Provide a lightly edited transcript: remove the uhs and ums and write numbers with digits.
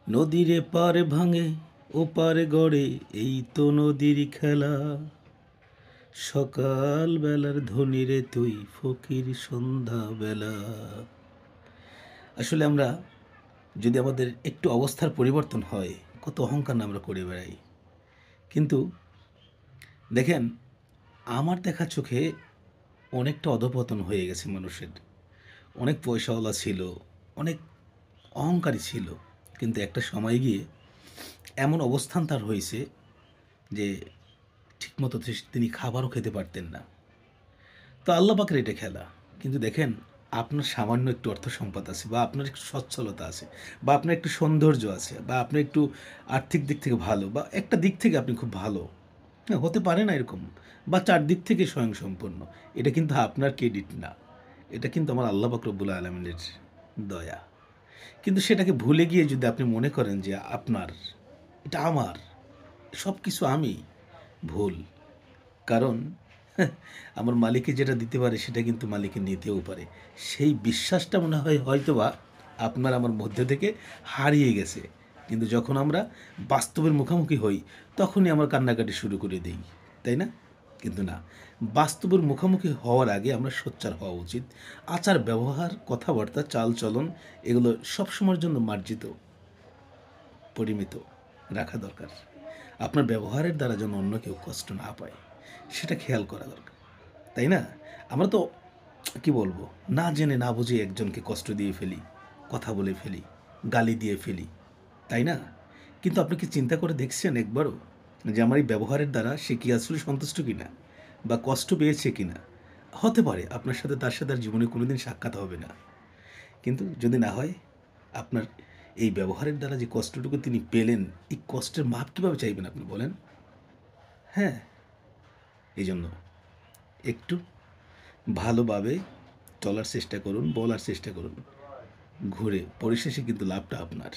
নদীর এপার ভাঙে ওপার গড়ে, এই তো নদীর খেলা। সকাল বেলার ধনী রে তুই, ফকির সন্ধ্যা বেলা। আসলে আমরা যদি আমাদের একটু অবস্থার পরিবর্তন হয়, কত অহংকার না আমরা করে বেড়াই। কিন্তু দেখেন, আমার দেখা চোখে অনেকটা অধঃপতন হয়ে গেছে মানুষের। অনেক পয়সাওয়ালা ছিল, অনেক অহংকারী ছিল, কিন্তু একটা সময় গিয়ে এমন অবস্থান তার হয়েছে যে ঠিকমতো তিনি খাবারও খেতে পারতেন না। তো আল্লাহ পাকের এটা খেলা। কিন্তু দেখেন, আপনার সামান্য একটু অর্থ সম্পদ আছে, বা আপনার একটু সচ্ছলতা আছে, বা আপনার একটু সৌন্দর্য আছে, বা আপনার একটু আর্থিক দিক থেকে ভালো, বা একটা দিক থেকে আপনি খুব ভালো, হ্যাঁ হতে পারে না এরকম, বা চারদিক থেকে স্বয়ংসম্পূর্ণ। এটা কিন্তু আপনার ক্রেডিট না, এটা কিন্তু আমার আল্লাহ পাক রব্বুল আলমিনের দয়া। কিন্তু সেটাকে ভুলে গিয়ে যদি আপনি মনে করেন যে আপনার, এটা আমার, সব কিছু আমি, ভুল। কারণ আমার মালিকে যেটা দিতে পারে সেটা কিন্তু মালিকে নিতেও পারে। সেই বিশ্বাসটা মনে হয় হয়তোবা আপনার আমার মধ্যে থেকে হারিয়ে গেছে। কিন্তু যখন আমরা বাস্তবের মুখোমুখি হই, তখনই আমরা কান্নাকাটি শুরু করে দিই, তাই না? কিন্তু না, বাস্তবের মুখোমুখি হওয়ার আগে আমরা সোচ্চার হওয়া উচিত। আচার ব্যবহার, কথাবার্তা, চালচলন, এগুলো সবসময়ের জন্য মার্জিত, পরিমিত রাখা দরকার। আপনার ব্যবহারের দ্বারা যেন অন্য কেউ কষ্ট না পায়, সেটা খেয়াল করা দরকার, তাই না? আমরা তো কি বলবো, না জেনে না বুঝে একজনকে কষ্ট দিয়ে ফেলি, কথা বলে ফেলি, গালি দিয়ে ফেলি, তাই না? কিন্তু আপনি কি চিন্তা করে দেখছেন একবারও যে আমার এই ব্যবহারের দ্বারা সে কি আসলে সন্তুষ্ট কিনা, বা কষ্ট পেয়েছে কিনা? হতে পারে আপনার সাথে তার সাথে আর জীবনে কোনোদিন সাক্ষাৎ হবে না, কিন্তু যদি না হয়, আপনার এই ব্যবহারের দ্বারা যে কষ্টটুকু তিনি পেলেন, এই কষ্টের মাপ কীভাবে চাইবেন আপনি বলেন? হ্যাঁ, এই জন্য একটু ভালোভাবে চলার চেষ্টা করুন, বলার চেষ্টা করুন। ঘুরে পরিশেষে কিন্তু লাভটা আপনার।